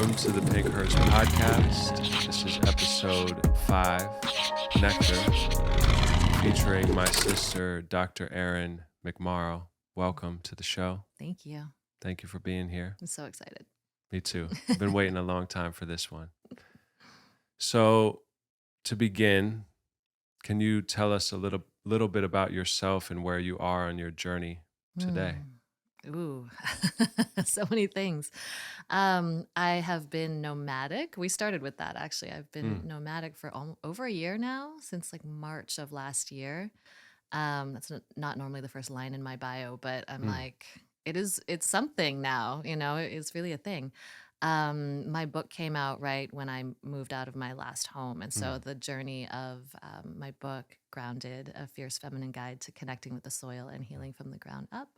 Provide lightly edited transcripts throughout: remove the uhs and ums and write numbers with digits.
Welcome to the Hearse podcast. This is episode 5, Nectar, featuring my sister, Dr. Erin McMorrow. Welcome to the show. Thank you. Thank you for being here. I'm so excited. Me too. I've been waiting a long time for this one. So, to begin, can you tell us a little bit about yourself and where you are on your journey today? Ooh, so many things. I have been nomadic. We started with that, actually. I've been nomadic for over a year now, since like March of last year. That's not normally the first line in my bio, but I'm like, it's something now, it's really a thing. My book came out right when I moved out of my last home. And so the journey of my book, Grounded, A Fierce Feminine Guide to Connecting with the Soil and Healing from the Ground Up,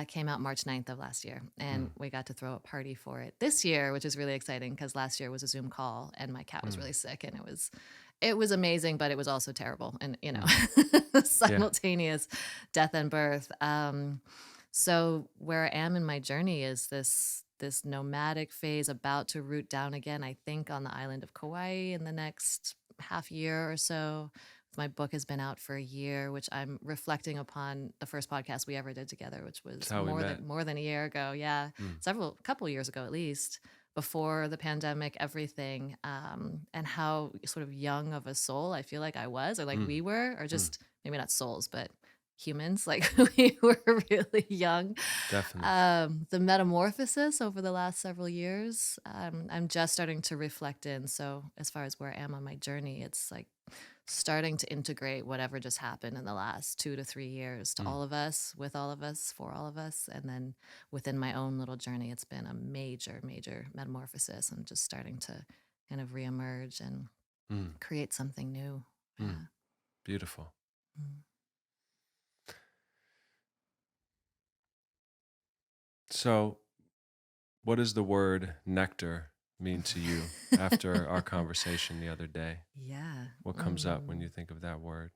came out March 9th of last year. And we got to throw a party for it this year, which is really exciting because last year was a Zoom call and my cat was really sick, and it was amazing, but it was also terrible. And, simultaneous death and birth. So where I am in my journey is this nomadic phase, about to root down again, I think, on the island of Kauai in the next half year or so. My book has been out for a year, which I'm reflecting upon the first podcast we ever did together, which was more than a year ago. Yeah. Couple years ago, at least, before the pandemic, everything, and how sort of young of a soul I feel like I was, or like we were, or just maybe not souls, but humans, like we were really young. Definitely. The metamorphosis over the last several years, I'm just starting to reflect in. So as far as where I am on my journey, it's like starting to integrate whatever just happened in the last 2 to 3 years to all of us, with all of us, for all of us. And then within my own little journey, it's been a major, major metamorphosis, and just starting to kind of reemerge and create something new. Yeah. Beautiful. So, what does the word nectar mean to you after our conversation the other day? Yeah. What comes up when you think of that word?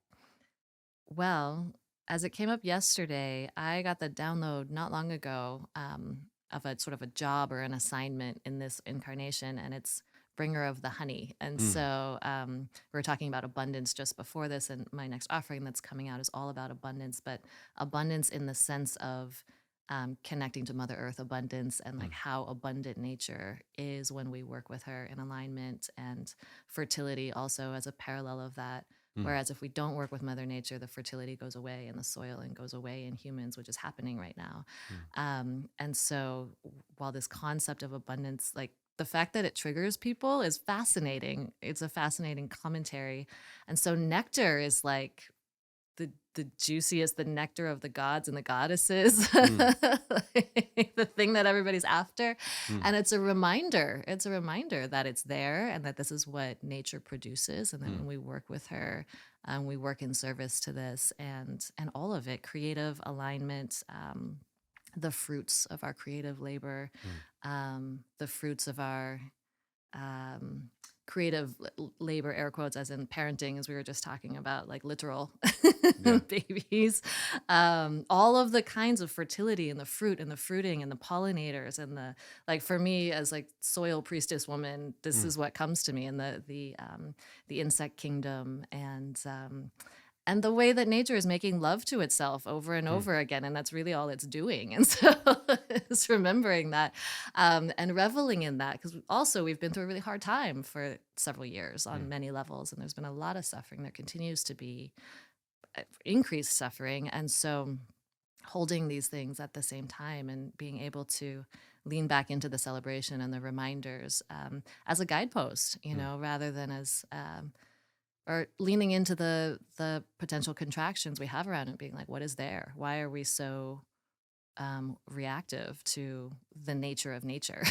Well, as it came up yesterday, I got the download not long ago of a sort of a job or an assignment in this incarnation, and it's bringer of the honey. And so we were talking about abundance just before this, and my next offering that's coming out is all about abundance, but abundance in the sense of connecting to Mother Earth, abundance, and like how abundant nature is when we work with her in alignment, and fertility also as a parallel of that. Whereas if we don't work with Mother Nature, the fertility goes away in the soil and goes away in humans, which is happening right now. And so while this concept of abundance, like the fact that it triggers people, is fascinating. It's a fascinating commentary. And so nectar is like the juiciest, the nectar of the gods and the goddesses, the thing that everybody's after. And it's a reminder that it's there, and that this is what nature produces. And then when we work with her, we work in service to this, and all of it, creative alignment, the fruits of our creative labor, the fruits of our creative labor, air quotes, as in parenting, as we were just talking about, like literal babies, all of the kinds of fertility and the fruit and the fruiting and the pollinators and the, like, for me as like soil priestess woman, this is what comes to me, and the insect kingdom, and the way that nature is making love to itself over and over again. And that's really all it's doing. And so it's remembering that, and reveling in that, because also we've been through a really hard time for several years on many levels. And there's been a lot of suffering. There continues to be increased suffering. And so holding these things at the same time and being able to lean back into the celebration and the reminders as a guidepost, rather than as... or leaning into the potential contractions we have around it, being like, what is there? Why are we so reactive to the nature of nature?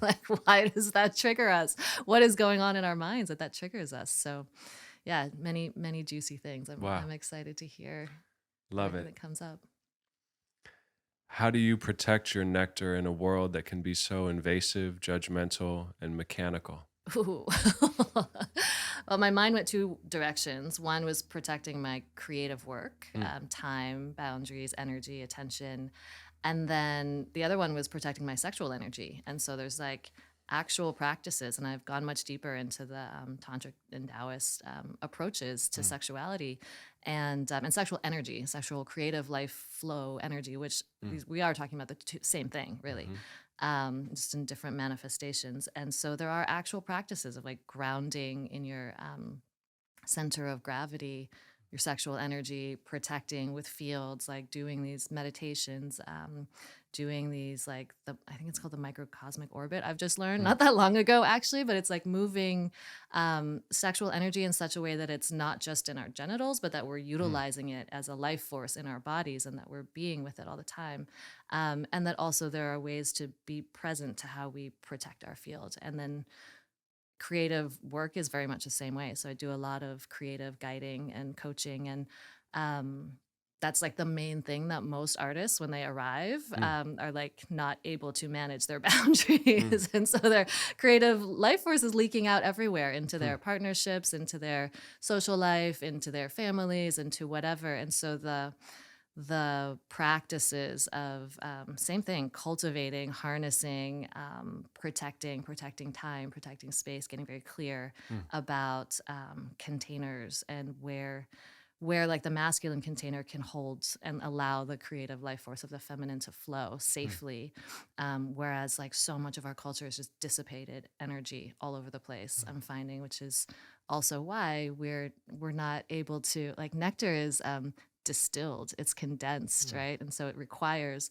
Like, why does that trigger us? What is going on in our minds that triggers us? So yeah, many, many juicy things. I'm excited to hear. Love it. That comes up. How do you protect your nectar in a world that can be so invasive, judgmental, and mechanical? Ooh. Well, my mind went 2 directions. One was protecting my creative work, time, boundaries, energy, attention. And then the other one was protecting my sexual energy. And so there's like, actual practices, and I've gone much deeper into the tantric and Taoist approaches to Mm, sexuality and sexual energy, sexual creative life flow energy, which mm, we are talking about the same thing, really, mhm, just in different manifestations. And so there are actual practices of like grounding in your center of gravity, your sexual energy, protecting with fields, like doing these meditations, doing these like I think it's called the microcosmic orbit. I've just learned mm, not that long ago, actually, but it's like moving sexual energy in such a way that it's not just in our genitals, but that we're mm, utilizing it as a life force in our bodies and that we're being with it all the time. And that also there are ways to be present to how we protect our field. And then creative work is very much the same way. So I do a lot of creative guiding and coaching, and um, that's like the main thing that most artists, when they arrive, mm, are like not able to manage their mm, boundaries, and so their creative life force is leaking out everywhere into mm, their partnerships, into their social life, into their families, into whatever. And so the practices of same thing, cultivating, harnessing, protecting time, protecting space, getting very clear mm, about containers and where like the masculine container can hold and allow the creative life force of the feminine to flow mm, safely, whereas like so much of our culture is just dissipated energy all over the place, mm, I'm finding, which is also why we're not able to, like, nectar is distilled, it's condensed, mm, right? And so it requires,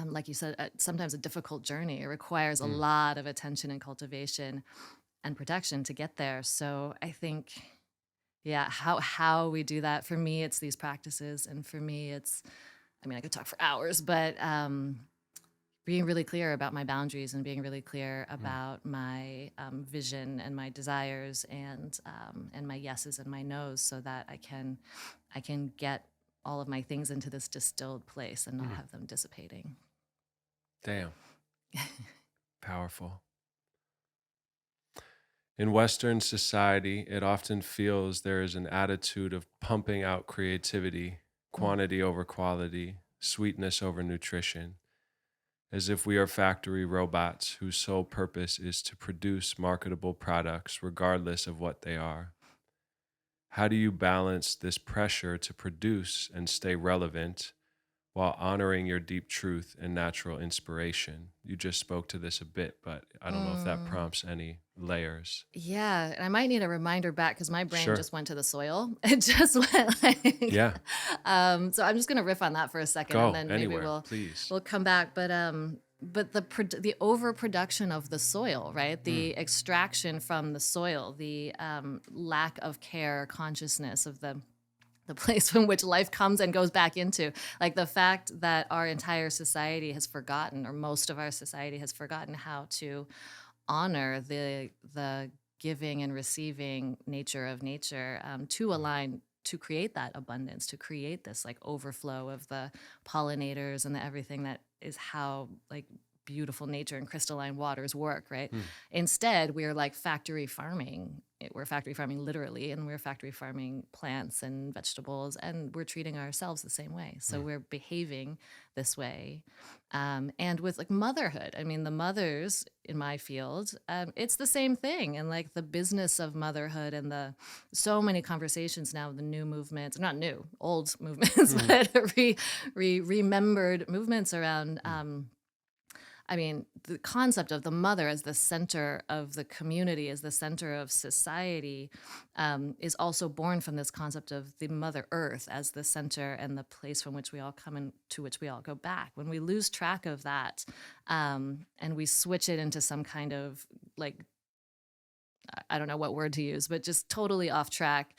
like you said, sometimes a difficult journey. It requires a mm. lot of attention and cultivation and protection to get there. So I think, yeah, how we do that, for me, it's these practices, and for me, it's, I mean, I could talk for hours, but being really clear about my boundaries and being really clear Mm. about my vision and my desires and my yeses and my nos, so that I can get all of my things into this distilled place and not Mm. have them dissipating. Damn, powerful. In Western society, it often feels there is an attitude of pumping out creativity, Mm. quantity over quality, sweetness over nutrition, as if we are factory robots whose sole purpose is to produce marketable products regardless of what they are. How do you balance this pressure to produce and stay relevant while honoring your deep truth and natural inspiration? You just spoke to this a bit, but I don't know if that Mm. prompts any layers. Yeah, and I might need a reminder back because my brain Sure. just went to the soil. It just went like, Yeah. so I'm just gonna riff on that for a second, and Go then maybe anywhere, we'll please. we'll come back. But the overproduction of the soil, right? Mm, The extraction from the soil, the lack of care, consciousness of the place from which life comes and goes back into, like the fact that our entire society has forgotten, or most of our society has forgotten, how to honor the giving and receiving nature of nature, to mm, align, to create that abundance, to create this like overflow of the pollinators and the everything that is how like beautiful nature and crystalline waters work, right? mm, Instead, we're like factory farming. We're factory farming literally, and we're factory farming plants and vegetables, and we're treating ourselves the same way. So mm, we're behaving this way. And with like motherhood, I mean, the mothers in my field, it's the same thing. And like the business of motherhood and the so many conversations now, the new movements, not new, old movements, mm, but remembered movements around. mm, I mean, the concept of the mother as the center of the community, as the center of society, is also born from this concept of the Mother Earth as the center and the place from which we all come and to which we all go back. When we lose track of that, and we switch it into some kind of like, I don't know what word to use, but just totally off track,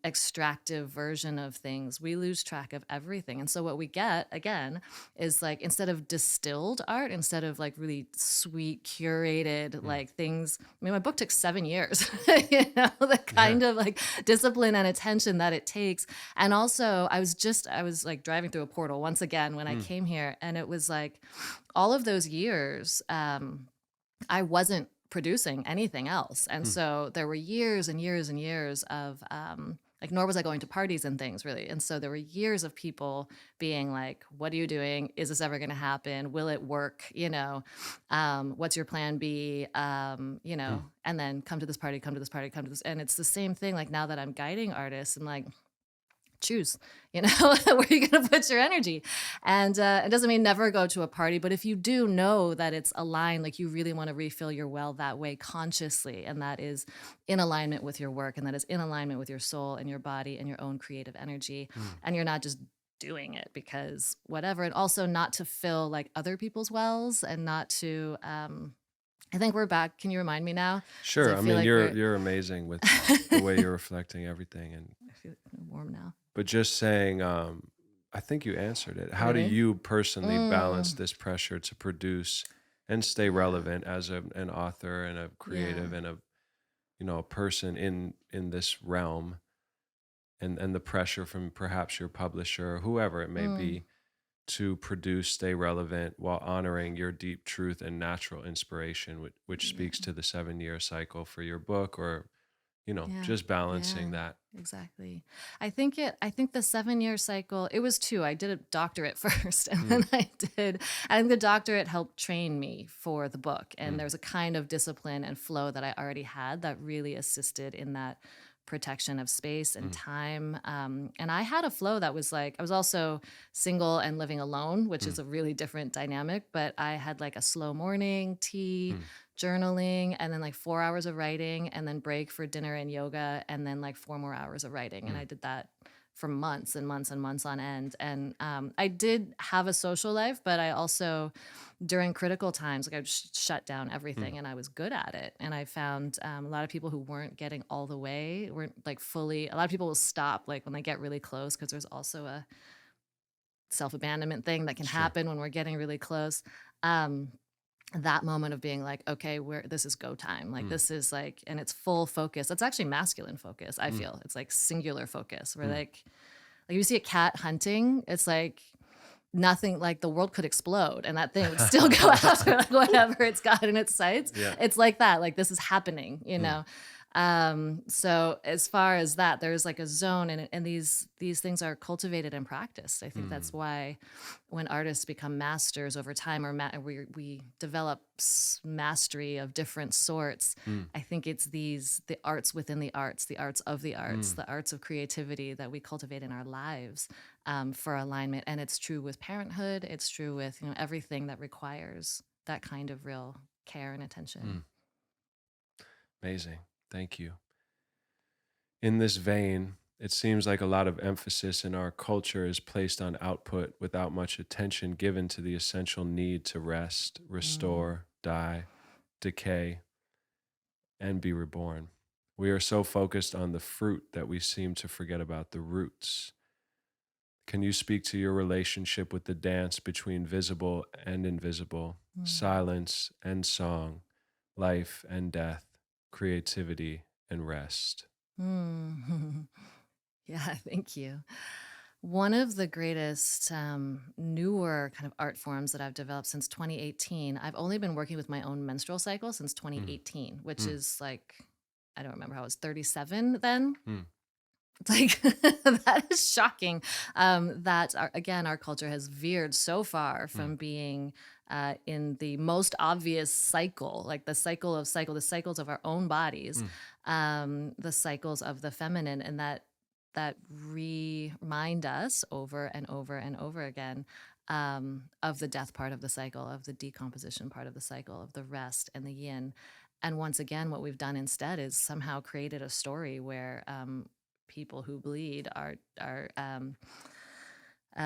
extractive version of things, we lose track of everything. And so what we get again is like, instead of distilled art, instead of like really sweet, curated mm. like things. I mean, my book took 7 years, the Yeah. kind of like discipline and attention that it takes. And also I was like driving through a portal once again when I Mm, came here, and it was like all of those years, I wasn't producing anything else. And mm, so there were years and years and years of like, nor was I going to parties and things really. And so there were years of people being like, what are you doing? Is this ever going to happen? Will it work? What's your plan B? Mm. And then come to this party, come to this party, come to this. And it's the same thing. Like now that I'm guiding artists, I'm like, choose, where you're going to put your energy. And it doesn't mean never go to a party, but if you do know that it's aligned, like you really want to refill your well that way consciously, and that is in alignment with your work, and that is in alignment with your soul and your body and your own creative energy, Mm. and you're not just doing it because whatever, and also not to fill like other people's wells, and not to I think we're back. Can you remind me now? Because Sure. I I feel mean, like we're you're amazing with the way you're reflecting everything, and I feel warm now. but just saying, I think you answered it. How do Really? you personally balance Mm, this pressure to produce and stay yeah. relevant as an author and a Yeah. creative and a person in this realm, and the pressure from perhaps your publisher or whoever it may Mm, be to produce, stay relevant while honoring your deep truth and natural inspiration, which speaks yeah. to the 7 year cycle for your book, or Yeah. just balancing Yeah. that. Exactly. I think the 7 year cycle, it was two. I did a doctorate first, and Mm. then I think the doctorate helped train me for the book. And Mm. there was a kind of discipline and flow that I already had that really assisted in that protection of space and Mm. time. And I had a flow that was like, I was also single and living alone, which Mm. is a really different dynamic, but I had like a slow morning, tea, Mm. journaling, and then like 4 hours of writing, and then break for dinner and yoga, and then like 4 more hours of writing. And Mm. I did that for months and months and months on end. And I did have a social life, but I also, during critical times, like I would shut down Mm. everything, and I was good at it. And I found a lot of people who weren't getting all the way, weren't like fully, a lot of people will stop like when they get really close, because there's also a self abandonment thing that can Sure. happen when we're getting really close. Um, that moment of being like, okay, where this is go time. Like Mm. this is like, and it's full focus. That's actually masculine focus. I Mm. feel it's like singular focus. Where Mm. like you see a cat hunting, it's like nothing, like the world could explode and that thing would still go after like whatever it's got in its sights. Yeah. It's like that. Like this is happening, Mm. So as far as that, there's like a zone, and these things are cultivated and practiced. I think that's Mm. why when artists become masters over time, or we develop mastery of different sorts, Mm. I think it's the arts within the arts, the arts of the arts, Mm. the arts of creativity that we cultivate in our lives, for alignment. And it's true with parenthood. It's true with everything that requires that kind of real care and attention. Mm. Amazing. Thank you. In this vein, it seems like a lot of emphasis in our culture is placed on output without much attention given to the essential need to rest, Mm. restore, die, decay, and be reborn. We are so focused on the fruit that we seem to forget about the roots. Can you speak to your relationship with the dance between visible and invisible, Mm. silence and song, life and death, creativity and rest? Mm. Yeah, thank you. One of the greatest newer kind of art forms that I've developed since 2018, I've only been working with my own menstrual cycle since Mm. 2018, which Mm. is like, I don't remember how I was 37 then. Mm. It's like that is shocking. Again, our culture has veered so far Mm. from being in the most obvious cycle, like the cycles of our own bodies, Mm. the cycles of the feminine, and that remind us over and over and over again, of the death part of the cycle, of the decomposition part of the cycle, of the rest and the yin. And once again, what we've done instead is somehow created a story where people who bleed are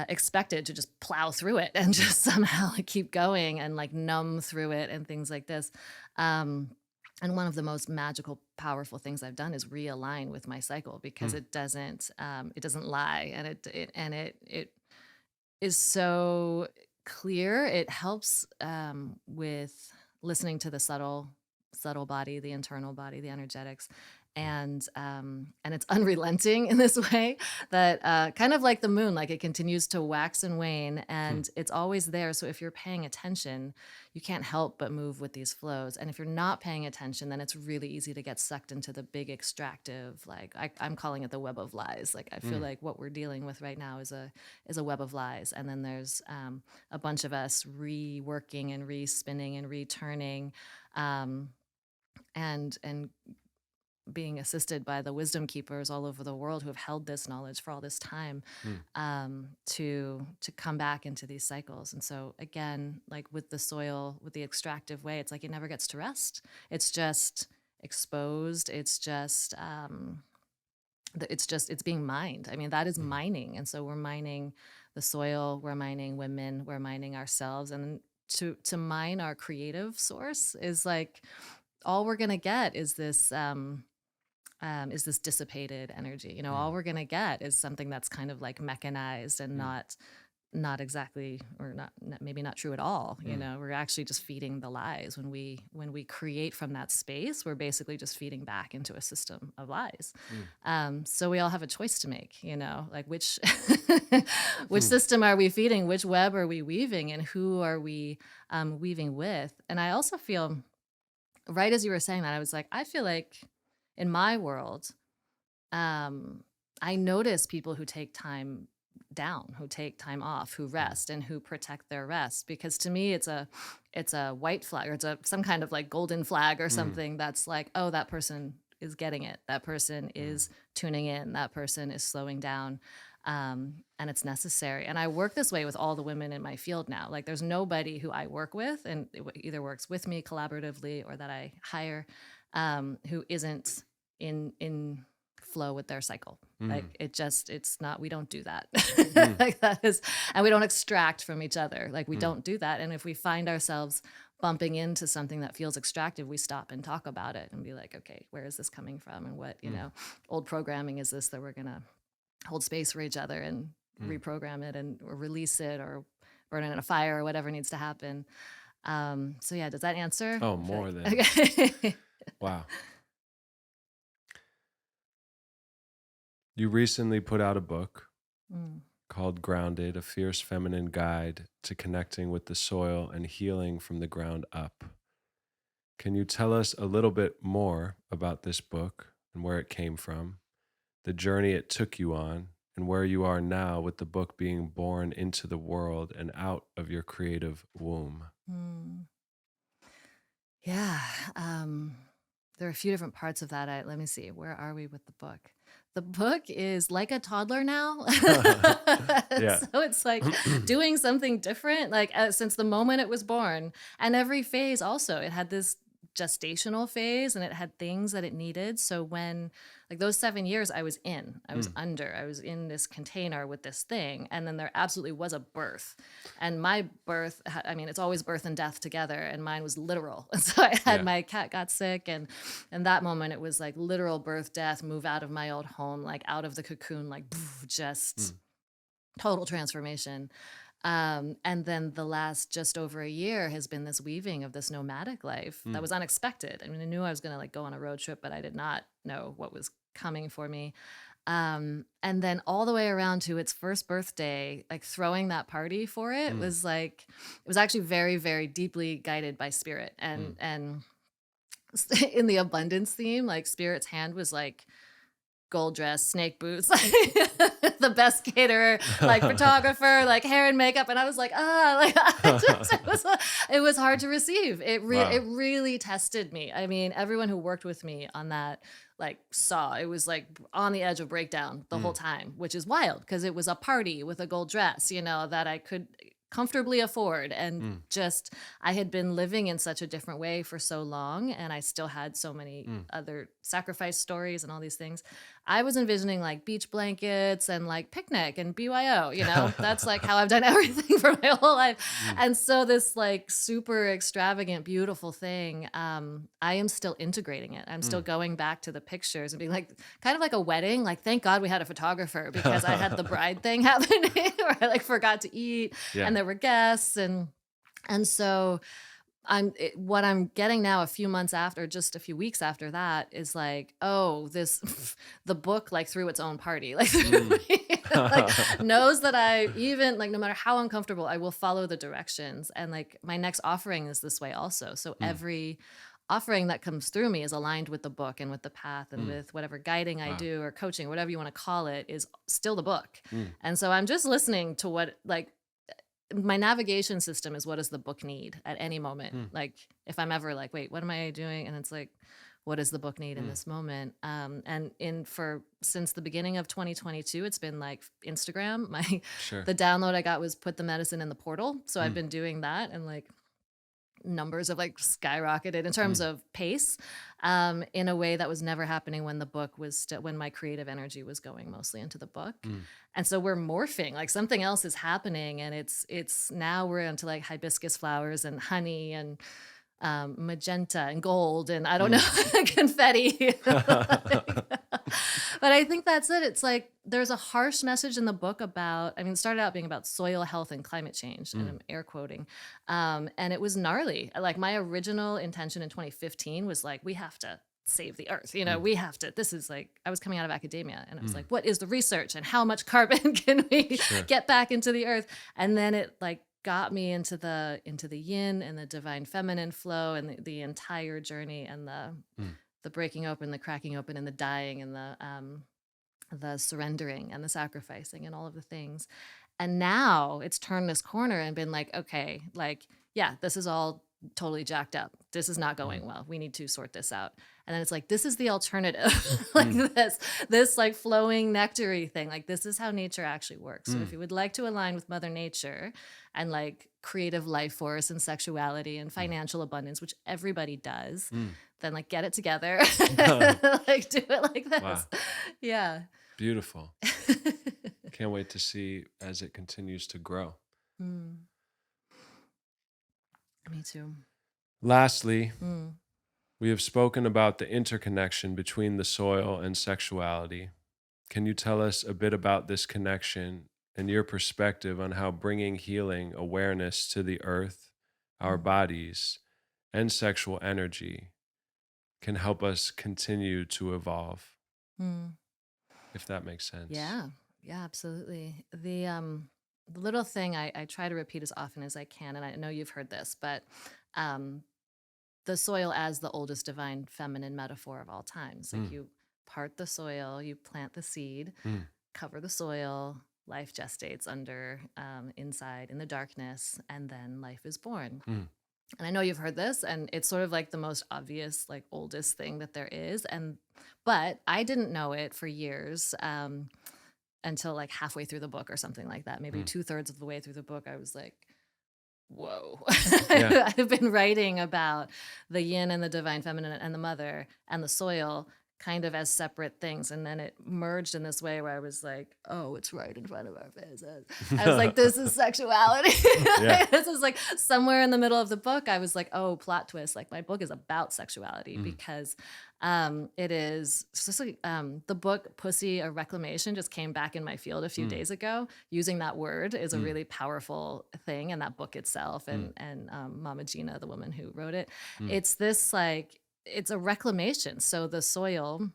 expected to just plow through it and Mm. just somehow like keep going and like numb through it and things like this. Um, and one of the most magical, powerful things I've done is realign with my cycle, because Mm. it doesn't lie, and it is so clear. It helps with listening to the subtle body, the internal body, the energetics, and it's unrelenting in this way that kind of like the moon, like it continues to wax and wane, Hmm. and it's always there. So if you're paying attention, you can't help but move with these flows. And if you're not paying attention, then it's really easy to get sucked into the big extractive, like I'm calling it the web of lies. Like I feel Mm. like what we're dealing with right now is a web of lies, and then there's a bunch of us reworking and respinning and returning, um, and being assisted by the wisdom keepers all over the world who have held this knowledge for all this time, Mm. to come back into these cycles. And so again, like with the soil, with the extractive way, it's like it never gets to rest. It's just exposed. It's being mined. I mean, that is Mm. mining. And so we're mining the soil, we're mining women, we're mining ourselves. And to mine our creative source is like all we're gonna get is this dissipated energy. You know, all Mm. we're gonna get is something that's kind of like mechanized and Mm. not exactly, or maybe not true at all. You Mm. know, we're actually just feeding the lies. When we create from that space, we're basically just feeding back into a system of lies. Mm. So we all have a choice to make, you know, like which which Hmm. system are we feeding, which web are we weaving, and who are we weaving with. And I also feel, right as you were saying that, I was like, I feel like in my world, um, I notice people who take time down, who take time off, who Mm. rest and who protect their rest. Because to me, it's a white flag, or it's some kind of like golden flag or Mm. something that's like, oh, that person is getting it. That person Mm. is tuning in. That person is slowing down. And it's necessary. And I work this way with all the women in my field now. Like there's nobody who I work with, and it either works with me collaboratively or that I hire, who isn't in flow with their cycle. Like Mm. it's not, we don't do that. Mm. Like that is, and we don't extract from each other. Like we Mm. don't do that. And if we find ourselves bumping into something that feels extractive, we stop and talk about it and be like, okay, where is this coming from? And what, Mm. old programming is this that we're going to hold space for each other and Mm. reprogram it and or release it or burn it in a fire or whatever needs to happen. So yeah, does that answer? Oh, I feel more than. like, okay. Wow. You recently put out a book Mm. called Grounded, a fierce feminine guide to connecting with the soil and healing from the ground up. Can you tell us a little bit more about this book and where it came from, the journey it took you on, and where you are now with the book being born into the world and out of your creative womb? Mm. Yeah. Um, there are a few different parts of that. Let me see. Where are we with the book? The book is like a toddler now. Yeah. So it's like doing something different, like since the moment it was born. And every phase also, it had this gestational phase and it had things that it needed. So when, like those 7 years, I was Mm. under, I was in this container with this thing. And then there absolutely was a birth. And my birth, I mean, it's always birth and death together. And mine was literal. And so I had, Yeah. my cat got sick. And that moment, it was like literal birth, death, move out of my old home, like out of the cocoon, like just Mm. total transformation. And then the last just over a year has been this weaving of this nomadic life that Mm. was unexpected. I mean, I knew I was going to like go on a road trip, but I did not know what was coming for me. And then all the way around to its first birthday, like throwing that party for it Mm. was like, it was actually very, very deeply guided by spirit. Mm. And in the abundance theme, like spirit's hand was like, gold dress, snake boots, the best caterer, like photographer, like hair and makeup. And I was like, like it was hard to receive. It Wow. really tested me. I mean, everyone who worked with me on that, like saw it was like on the edge of breakdown the whole Mm. time, which is wild because it was a party with a gold dress, that I could comfortably afford. And Mm. just, I had been living in such a different way for so long. And I still had so many Mm. other sacrifice stories and all these things. I was envisioning like beach blankets and like picnic and BYO, that's like how I've done everything for my whole life. Mm. And so this like super extravagant, beautiful thing, I am still integrating it. I'm still Mm. going back to the pictures and being like, kind of like a wedding. Like, thank God we had a photographer because I had the bride thing happening where I like forgot to eat Yeah. and there were guests. And so what I'm getting now a few months after, just a few weeks after that, is like, oh, this the book like threw its own party, like, Mm. like knows that I, even like, no matter how uncomfortable, I will follow the directions. And like my next offering is this way also. So Mm. every offering that comes through me is aligned with the book and with the path and Mm. with whatever guiding I Wow. do or coaching, whatever you want to call it, is still the book. Mm. And so I'm just listening to what, like, my navigation system is, what does the book need at any moment? Mm. Like if I'm ever like, wait, what am I doing? And it's like, what does the book need in Mm. this moment? And in for since the beginning of 2022, it's been like Instagram. Sure. The download I got was put the medicine in the portal. So I've Mm. been doing that, and like numbers have like skyrocketed in terms Mm. of pace, in a way that was never happening when the book was still, when my creative energy was going mostly into the book. Mm. And so we're morphing, like something else is happening, and it's now we're into like hibiscus flowers and honey and magenta and gold and I don't know, Mm. confetti. But I think that's it. It's like there's a harsh message in the book about, I mean, it started out being about soil health and climate change, and Mm. I'm air quoting. And it was gnarly. Like my original intention in 2015 was like, we have to save the earth. Mm. We have to, this is like, I was coming out of academia and I was Mm. like, what is the research and how much carbon can we Sure. get back into the earth? And then it like got me into the yin and the divine feminine flow and the entire journey and Mm. the breaking open, the cracking open, and the dying, and the surrendering and the sacrificing and all of the things. And now it's turned this corner and been like, okay, like, yeah, this is all totally jacked up. This is not Mm. going well. We need to sort this out. And then it's like, this is the alternative, like Mm. this like flowing nectary thing. Like this is how nature actually works. So if Mm. you would like to align with Mother Nature and like creative life force and sexuality and Mm. financial abundance, which everybody does, Mm. then like get it together, like do it like Wow. this. Yeah. Beautiful. Can't wait to see as it continues to grow. Mm, me too. Lastly, Mm, we have spoken about the interconnection between the soil and sexuality. Can you tell us a bit about this connection and your perspective on how bringing healing awareness to the earth, our mm, bodies, and sexual energy can help us continue to evolve, mm. if that makes sense? Yeah. Yeah, absolutely. The little thing I try to repeat as often as I can, and I know you've heard this, but um the soil as the oldest divine feminine metaphor of all times. Like Mm. you part the soil, you plant the seed, Mm. cover the soil, life gestates under, inside in the darkness, and then life is born. Mm. And I know you've heard this, and it's sort of like the most obvious, like oldest thing that there is. But I didn't know it for years, until like halfway through the book or something like that. Maybe Mm. 2/3 of the way through the book, I was like, whoa. Yeah. I've been writing about the yin and the divine feminine and the mother and the soil kind of as separate things. And then it merged in this way where I was like, oh, it's right in front of our faces. I was like, this is sexuality. Yeah. This is like somewhere in the middle of the book. I was like, oh, plot twist. Like my book is about sexuality Mm. because it is just like, the book Pussy, a Reclamation just came back in my field a few Mm. days ago. Using that word is a Mm. really powerful thing, and that book itself, Mm. and Mama Gina, the woman who wrote it, Mm. it's this like, it's a reclamation. So the soil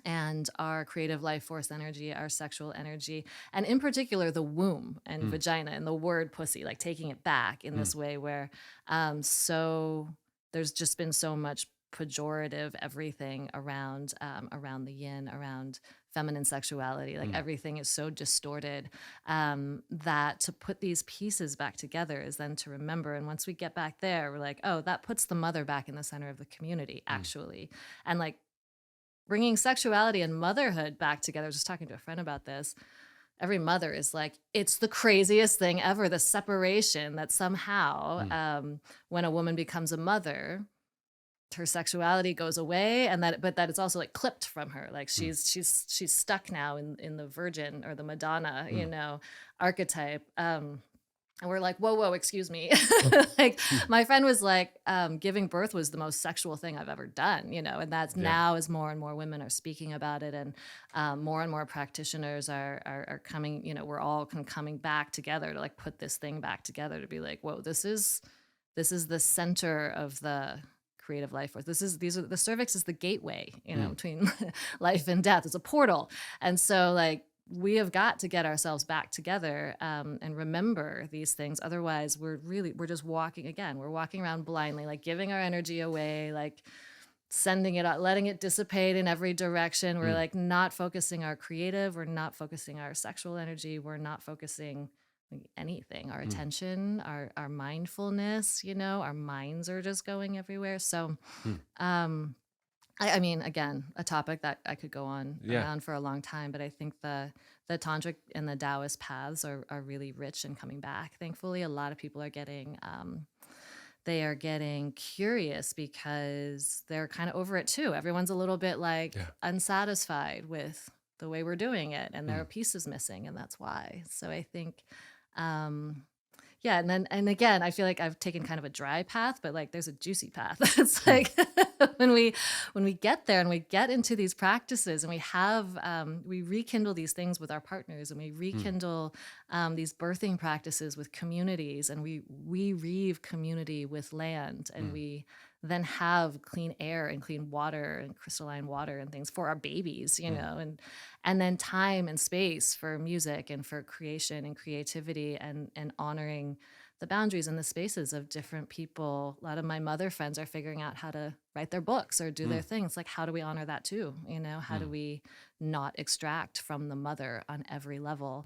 and our creative life force energy, our sexual energy, and in particular the womb and Mm. vagina and the word pussy, like taking it back in Mm. this way where, so there's just been so much pejorative everything around, around the yin, around feminine sexuality, like Mm. everything is so distorted, that to put these pieces back together is then to remember. And once we get back there, we're like, oh, that puts the mother back in the center of the community, Mm. actually. And like bringing sexuality and motherhood back together. I was just talking to a friend about this. Every mother is like, it's the craziest thing ever. The separation that somehow, Mm. when a woman becomes a mother, her sexuality goes away, and but that it's also like clipped from her. Like Mm. she's stuck now in the virgin or the Madonna, Mm. archetype. And we're like, whoa, excuse me. Like my friend was like, giving birth was the most sexual thing I've ever done, and that's Yeah. now as more and more women are speaking about it, and more practitioners are coming, we're all coming back together to like put this thing back together to be like, whoa, this is this is the center of the creative life force. These are the cervix is the gateway, Mm. between life and death. It's a portal. And so like we have got to get ourselves back together, and remember these things. Otherwise, we're just walking again. We're walking around blindly, like giving our energy away, like sending it out, letting it dissipate in every direction. We're Mm. like not focusing our creative, we're not focusing our sexual energy, we're not focusing like, anything, our Mm. attention, our mindfulness, our minds are just going everywhere. So Mm. um I mean, again, a topic that I could go on Yeah. around for a long time, but I think the tantric and the Taoist paths are really rich and coming back. Thankfully, a lot of people are getting they are getting curious because they're kind of over it too. Everyone's a little bit like Yeah. unsatisfied with the way we're doing it, and there are Mm. pieces missing, and that's why. So I think um yeah, and again, I feel like I've taken kind of a dry path, but like there's a juicy path. It's Mm. like when we get there and we get into these practices and we have we rekindle these things with our partners, and we Mm. rekindle these birthing practices with communities, and we weave community with land, and Mm. we then have clean air and clean water and crystalline water and things for our babies, Mm. and then time and space for music and for creation and creativity, and honoring the boundaries and the spaces of different people. A lot of my mother friends are figuring out how to write their books or do their Mm. things. Like, how do we honor that too? How do Mm. we not extract from the mother on every level?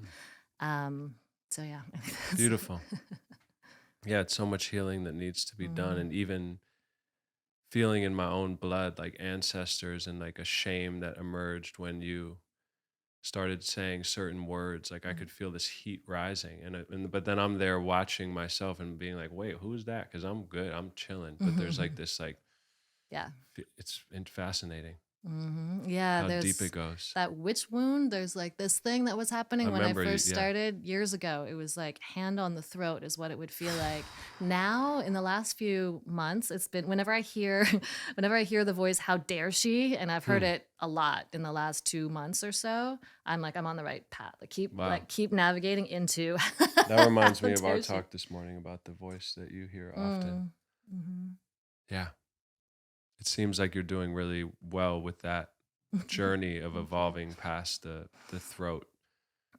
Mm. Um, so yeah, I think Beautiful. Yeah, it's so much healing that needs to be done, Mhm. and even feeling in my own blood like ancestors and like a shame that emerged when you started saying certain words. Like I Mhm. could feel this heat rising, but then I'm there watching myself and being like, wait, who's that? Because I'm good, I'm chilling, but there's like this like Yeah. it's fascinating Yeah, how deep it there's goes. that witch wound. There's like this thing that was I happening when I remember first yeah. started years ago. It was like hand on the throat is what it would feel like. Now, in the last few months, it's been whenever I hear whenever I hear the voice, how dare she? And I've heard Hmm. it a lot in the last 2 months or so. I'm like, I'm on the right path. Wow, Keep navigating into that reminds how me of our dare she. talk this morning about the voice that you hear often. Mm. Hmm. Yeah, it seems like you're doing really well with that journey of Thank you. evolving past the throat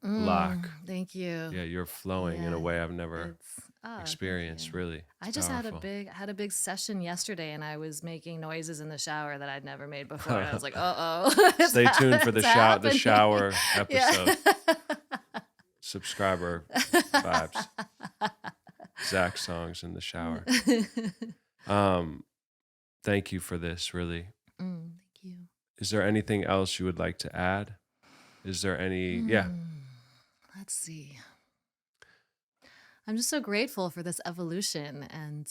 block. Thank you. Yeah, you're flowing in a Yeah, way I've never it's thank you. experienced, really. It's I just powerful. had a big session yesterday, and I was making noises in the shower that I'd never made before, and I was like, "Uh-oh, Stay tuned for it's the happening." shower Yeah. episode. Subscriber vibes. Zach songs in the shower. Um, Thank you for this, really. Thank you. Is there anything else you would like to add? Is there any yeah. Hmm, let's see. I'm just so grateful for this evolution and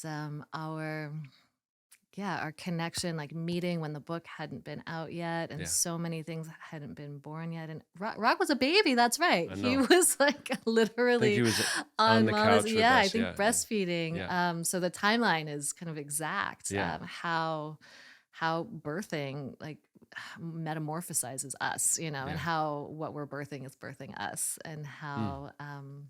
our connection, like meeting when the book hadn't been out yet, and Yeah. so many things hadn't been born yet. And Rock was a baby. That's right. I He know. was like I think he literally was on on the mama's. couch with Yeah, I us, think yeah. And breastfeeding. yeah. So the timeline is kind of exact. Yeah. How birthing like metamorphosizes us, and Yeah. how what we're birthing is birthing us, and Mm.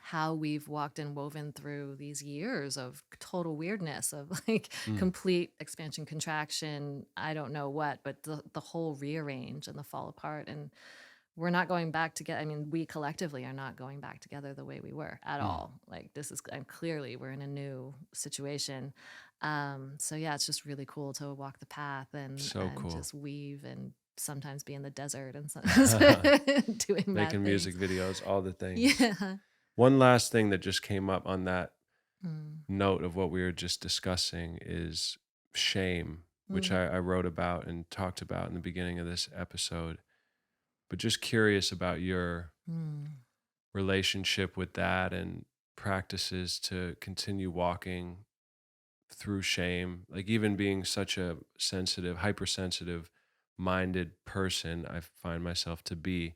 how we've walked and woven through these years of total weirdness of like Mm. complete expansion contraction, I don't know what, but the whole rearrange and the fall apart, and we're not going back together. I mean, we collectively are not going back together the way we were at Mm. all. Like this is, and clearly we're in a new situation. So yeah, it's just really cool to walk the path and So cool. just weave and sometimes be in the desert and sometimes doing mad Making music things. videos, all the things. Yeah. One last thing that just came up on that Mm. note of what we were just discussing is shame, which Mm. I wrote about and talked about in the beginning of this episode. But just curious about your Mm. relationship with that and practices to continue walking through shame. Like, even being such a sensitive, hypersensitive minded person, I find myself to be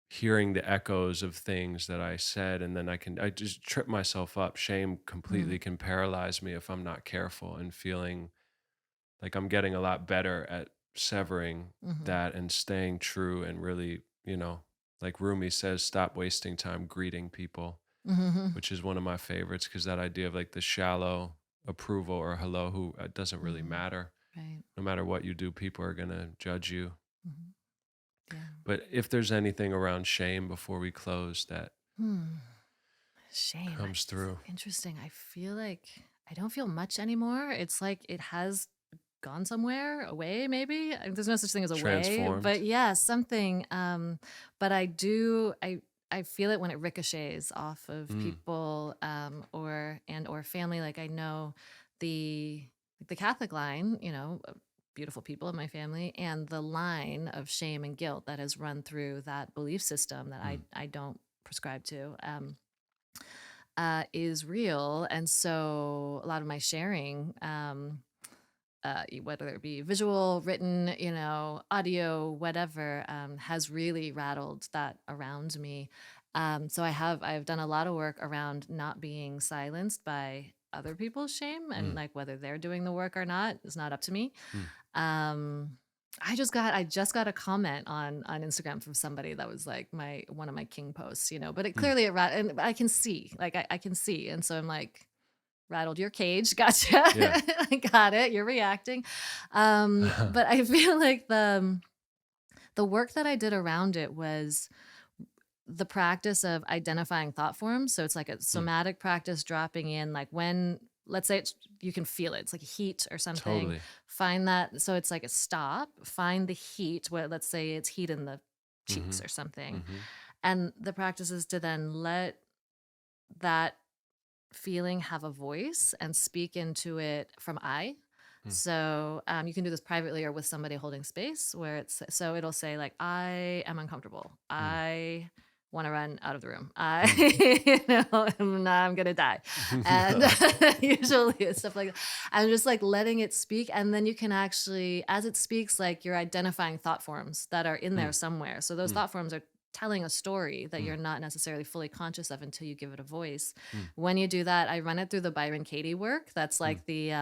hearing the echoes of things that I said, and then I just trip myself up. Shame completely Mm. can paralyze me if I'm not careful, and feeling like I'm getting a lot better at severing Mhm. that and staying true, and really, like Rumi says, stop wasting time greeting people. Mm-hmm. which is one of my favorites because that idea of like the shallow approval or hello, who it doesn't really Mm-hmm. matter. Right. No matter what you do, people are going to judge you. Mm-hmm. Yeah. But if there's anything around shame before we close that Hmm. Shame. comes It's so through, interesting. I feel like I don't feel much anymore. It's like it has gone somewhere away, maybe. There's no such thing as away, but transformed. yeah, something. But I do. I feel it when it ricochets off of Mm, people, or family. Like I know the Catholic line. Beautiful people in my family, and the line of shame and guilt that has run through that belief system that mm, I don't prescribe to. Is real. And so a lot of my sharing, whether it be visual, written, audio, whatever, has really rattled that around me. So I've done a lot of work around not being silenced by other people's shame, and mm, like whether they're doing the work or not is not up to me. mm, Um, I just got a comment on Instagram from somebody that was like my one of my king posts, but it mm. clearly and I can see, like I can see, and so I'm like, rattled your cage, gotcha. Yeah. I got it. You're reacting. But I feel like the work that I did around it was the practice of identifying thought forms. So it's like a Mm, somatic practice, dropping in, like when, let's say you can feel it. It's like heat or something. totally. Find that. So it's like a stop, find the heat where, let's say it's heat in the Hmm. cheeks or something. Hmm. And the practice is to then let that feeling have a voice and speak into it from I. Mm, So you can do this privately or with somebody holding space, where so it'll say like, I am uncomfortable. mm, I want to run out of the room. mm. I'm gonna die. And usually it's stuff like that. And just like letting it speak. And then you can actually, as it speaks, like you're identifying thought forms that are in there Mm, somewhere. So those mm, thought forms are telling a story that mm, you're not necessarily fully conscious of until you give it a voice. mm, When you do that, I run it through the Byron Katie work. That's mm. like the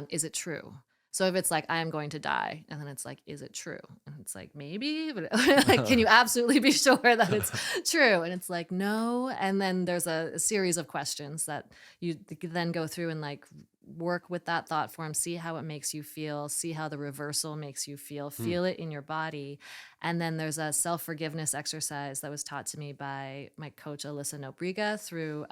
is it true? So if it's like, I am going to die, and then it's like, is it true? And it's like, maybe, but like, can you absolutely be sure that it's true? And it's like, no. And then there's a series of questions that you then go through and like work with that thought form, see how it makes you feel, see how the reversal makes you Mm, feel it in your body. And then there's a self-forgiveness exercise that was taught to me by my coach, Alyssa Nobriga, through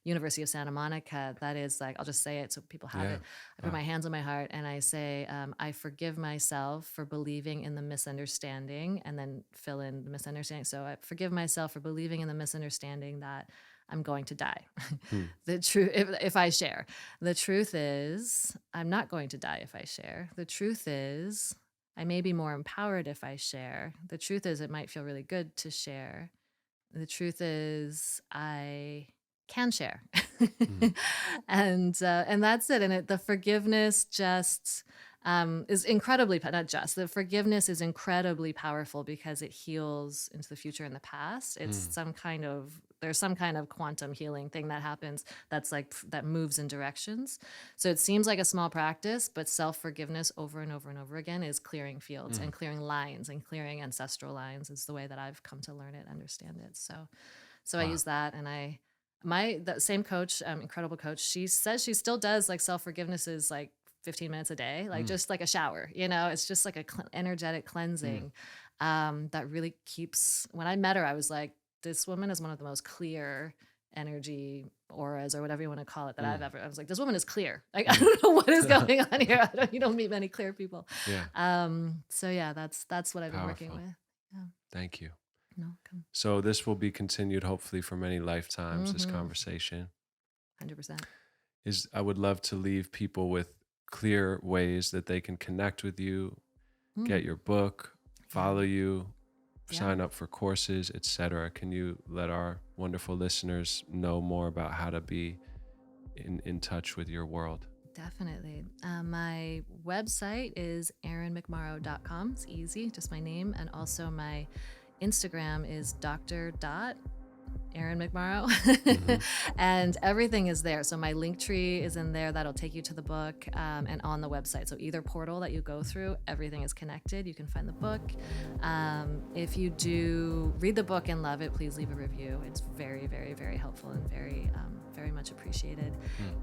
University of Santa Monica. That is like, I'll just say it so people have yeah. it. I put my hands on my heart and I say, I forgive myself for believing in the misunderstanding, and then fill in the misunderstanding. So I forgive myself for believing in the misunderstanding that I'm going to die. Mm, The truth, if I share, the truth is, I'm not going to die if I share. The truth is, I may be more empowered if I share. The truth is, it might feel really good to share. The truth is, I can share. mm. And that's it. And the forgiveness just is incredibly, not just, the forgiveness is incredibly powerful because it heals into the future and the past. It's Mm. there's some kind of quantum healing thing that happens that's like, that moves in directions. So it seems like a small practice, but self-forgiveness over and over and over again is clearing fields Mm. and clearing lines and clearing ancestral lines, is the way that I've come to learn it, understand it. So I Wow. use that. And the same coach, incredible coach, she says she still does like self-forgiveness is like 15 minutes a day, like Mm, just like a shower, it's just like a energetic mm. cleansing that really keeps. When I met her, I was like, this woman is one of the most clear energy auras or whatever you want to call it that Mm. I was like, this woman is clear. Like, I Mm. don't know what is going on here. You don't meet many clear people. Yeah. So yeah, that's what I've been working Powerful. with. Yeah. Thank you. No, come. So this will be continued hopefully for many lifetimes, this Mm-hmm. conversation. 100%. Is I would love to leave people with clear ways that they can connect with you, Mm, get your book, yeah. follow you, Yeah. sign up for courses, etc. Can you let our wonderful listeners know more about how to be in touch with your world? Definitely. My website is erinmcmorrow.com. It's easy, just my name. And also my Instagram is Dr. Erin McMorrow. Hmm. And everything is there. So my link tree is in there. That'll take you to the book, and on the website. So either portal that you go through, everything is connected. You can find the book. If you do read the book and love it, please leave a review. It's very, very, very helpful and very much appreciated.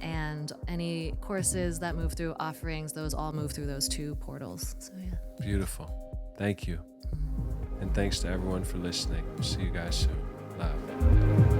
And any courses that move through, offerings, those all move through those two portals. So yeah. Beautiful. Thank you. And thanks to everyone for listening. See you guys soon. Love.